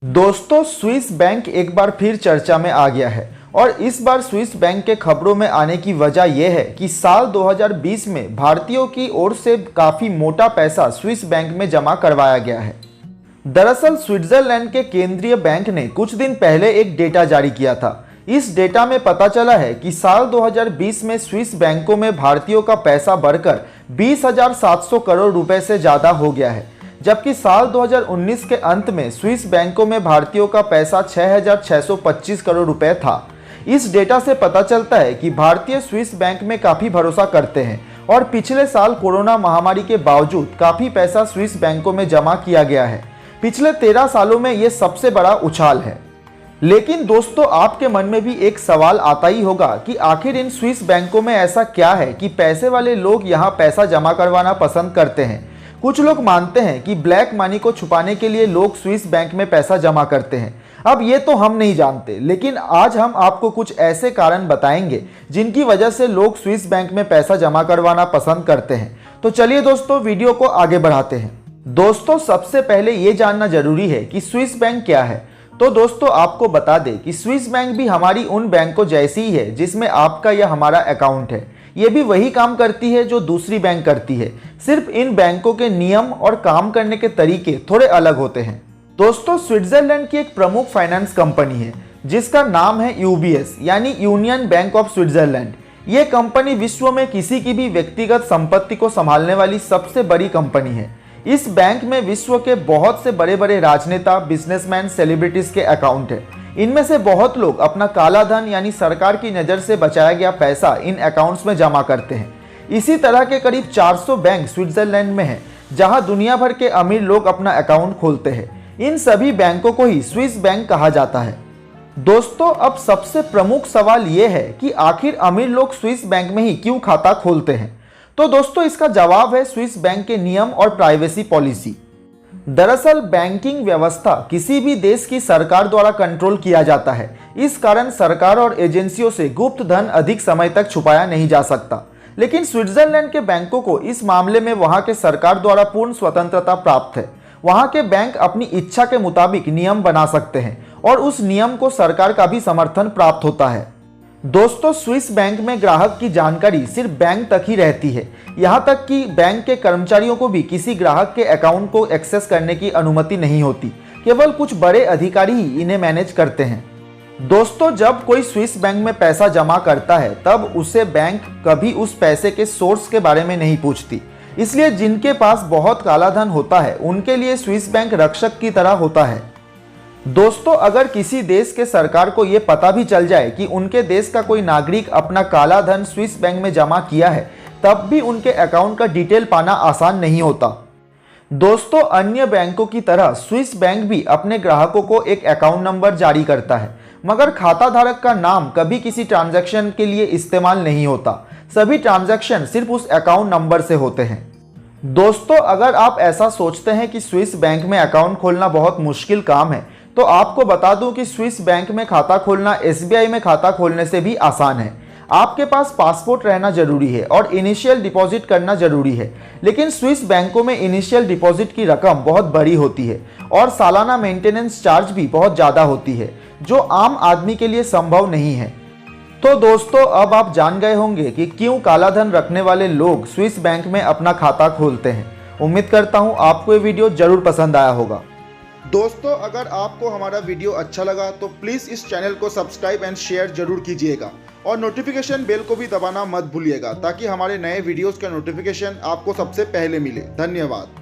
दोस्तों, Swiss bank एक बार फिर चर्चा में आ गया है और इस बार स्विस बैंक के खबरों में आने की वजह यह है कि साल 2020 में भारतीयों की ओर से काफ़ी मोटा पैसा स्विस बैंक में जमा करवाया गया है। दरअसल स्विट्जरलैंड के केंद्रीय बैंक ने कुछ दिन पहले एक डेटा जारी किया था। इस डेटा में पता चला है कि साल 2020 में स्विस बैंकों में भारतीयों का पैसा बढ़कर 20,700 करोड़ रुपए से ज़्यादा हो गया है, जबकि साल 2019 के अंत में स्विस बैंकों में भारतीयों का पैसा 6,625 करोड़ रुपए था। इस डेटा से पता चलता है कि भारतीय स्विस बैंक में काफ़ी भरोसा करते हैं और पिछले साल कोरोना महामारी के बावजूद काफ़ी पैसा स्विस बैंकों में जमा किया गया है। पिछले 13 सालों में ये सबसे बड़ा उछाल है। लेकिन दोस्तों, आपके मन में भी एक सवाल आता ही होगा कि आखिर इन स्विस बैंकों में ऐसा क्या है कि पैसे वाले लोग यहाँ पैसा जमा करवाना पसंद करते हैं। कुछ लोग मानते हैं कि ब्लैक मनी को छुपाने के लिए लोग स्विस बैंक में पैसा जमा करते हैं। अब ये तो हम नहीं जानते, लेकिन आज हम आपको कुछ ऐसे कारण बताएंगे जिनकी वजह से लोग स्विस बैंक में पैसा जमा करवाना पसंद करते हैं। तो चलिए दोस्तों, वीडियो को आगे बढ़ाते हैं। दोस्तों, सबसे पहले ये जानना जरूरी है कि स्विस बैंक क्या है। तो दोस्तों, आपको बता दें कि स्विस बैंक भी हमारी उन बैंकों जैसी ही है जिसमें आपका या हमारा अकाउंट है। ये भी वही काम करती है जो दूसरी बैंक करती है, सिर्फ इन बैंकों के नियम और काम करने के तरीके थोड़े अलग होते हैं। दोस्तों, स्विट्जरलैंड की एक प्रमुख फाइनेंस कंपनी है जिसका नाम है यूबीएस यानी यूनियन बैंक ऑफ स्विट्जरलैंड। ये कंपनी विश्व में किसी की भी व्यक्तिगत संपत्ति को संभालने वाली सबसे बड़ी कंपनी है। इस बैंक में विश्व के बहुत से बड़े बड़े राजनेता, बिजनेसमैन, सेलिब्रिटीज के अकाउंट है। इनमें से बहुत लोग अपना काला धन यानी सरकार की नज़र से बचाया गया पैसा इन अकाउंट्स में जमा करते हैं। इसी तरह के करीब 400 बैंक स्विट्जरलैंड में हैं, जहां दुनिया भर के अमीर लोग अपना अकाउंट खोलते हैं। इन सभी बैंकों को ही स्विस बैंक कहा जाता है। दोस्तों, अब सबसे प्रमुख सवाल यह है कि आखिर अमीर लोग स्विस बैंक में ही क्यों खाता खोलते हैं। तो दोस्तों, इसका जवाब है स्विस बैंक के नियम और प्राइवेसी पॉलिसी। दरअसल बैंकिंग व्यवस्था किसी भी देश की सरकार द्वारा कंट्रोल किया जाता है। इस कारण सरकार और एजेंसियों से गुप्त धन अधिक समय तक छुपाया नहीं जा सकता। लेकिन स्विट्जरलैंड के बैंकों को इस मामले में वहां के सरकार द्वारा पूर्ण स्वतंत्रता प्राप्त है। वहां के बैंक अपनी इच्छा के मुताबिक नियम बना सकते हैं और उस नियम को सरकार का भी समर्थन प्राप्त होता है। दोस्तों, स्विस बैंक में ग्राहक की जानकारी सिर्फ बैंक तक ही रहती है। यहाँ तक कि बैंक के कर्मचारियों को भी किसी ग्राहक के अकाउंट को एक्सेस करने की अनुमति नहीं होती। केवल कुछ बड़े अधिकारी ही इन्हें मैनेज करते हैं। दोस्तों, जब कोई स्विस बैंक में पैसा जमा करता है तब उसे बैंक कभी उस पैसे के सोर्स के बारे में नहीं पूछती। इसलिए जिनके पास बहुत काला धन होता है उनके लिए स्विस बैंक रक्षक की तरह होता है। दोस्तों, अगर किसी देश के सरकार को यह पता भी चल जाए कि उनके देश का कोई नागरिक अपना काला धन स्विस बैंक में जमा किया है, तब भी उनके अकाउंट का डिटेल पाना आसान नहीं होता। दोस्तों, अन्य बैंकों की तरह स्विस बैंक भी अपने ग्राहकों को एक अकाउंट नंबर जारी करता है, मगर खाता धारक का नाम कभी किसी ट्रांजैक्शन के लिए इस्तेमाल नहीं होता। सभी ट्रांजैक्शन सिर्फ उस अकाउंट नंबर से होते हैं। दोस्तों, अगर आप ऐसा सोचते हैं कि स्विस बैंक में अकाउंट खोलना बहुत मुश्किल काम है, तो आपको बता दूं कि स्विस बैंक में खाता खोलना एसबीआई में खाता खोलने से भी आसान है। आपके पास पासपोर्ट रहना जरूरी है और इनिशियल डिपॉजिट करना जरूरी है। लेकिन स्विस बैंकों में इनिशियल डिपॉजिट की रकम बहुत बड़ी होती है और सालाना मेंटेनेंस चार्ज भी बहुत ज़्यादा होती है, जो आम आदमी के लिए संभव नहीं है। तो दोस्तों, अब आप जान गए होंगे कि क्यों काला धन रखने वाले लोग स्विस बैंक में अपना खाता खोलते हैं। उम्मीद करता हूँ आपको ये वीडियो जरूर पसंद आया होगा। दोस्तों, अगर आपको हमारा वीडियो अच्छा लगा तो प्लीज़ इस चैनल को सब्सक्राइब एंड शेयर जरूर कीजिएगा और नोटिफिकेशन बेल को भी दबाना मत भूलिएगा, ताकि हमारे नए वीडियोस का नोटिफिकेशन आपको सबसे पहले मिले। धन्यवाद।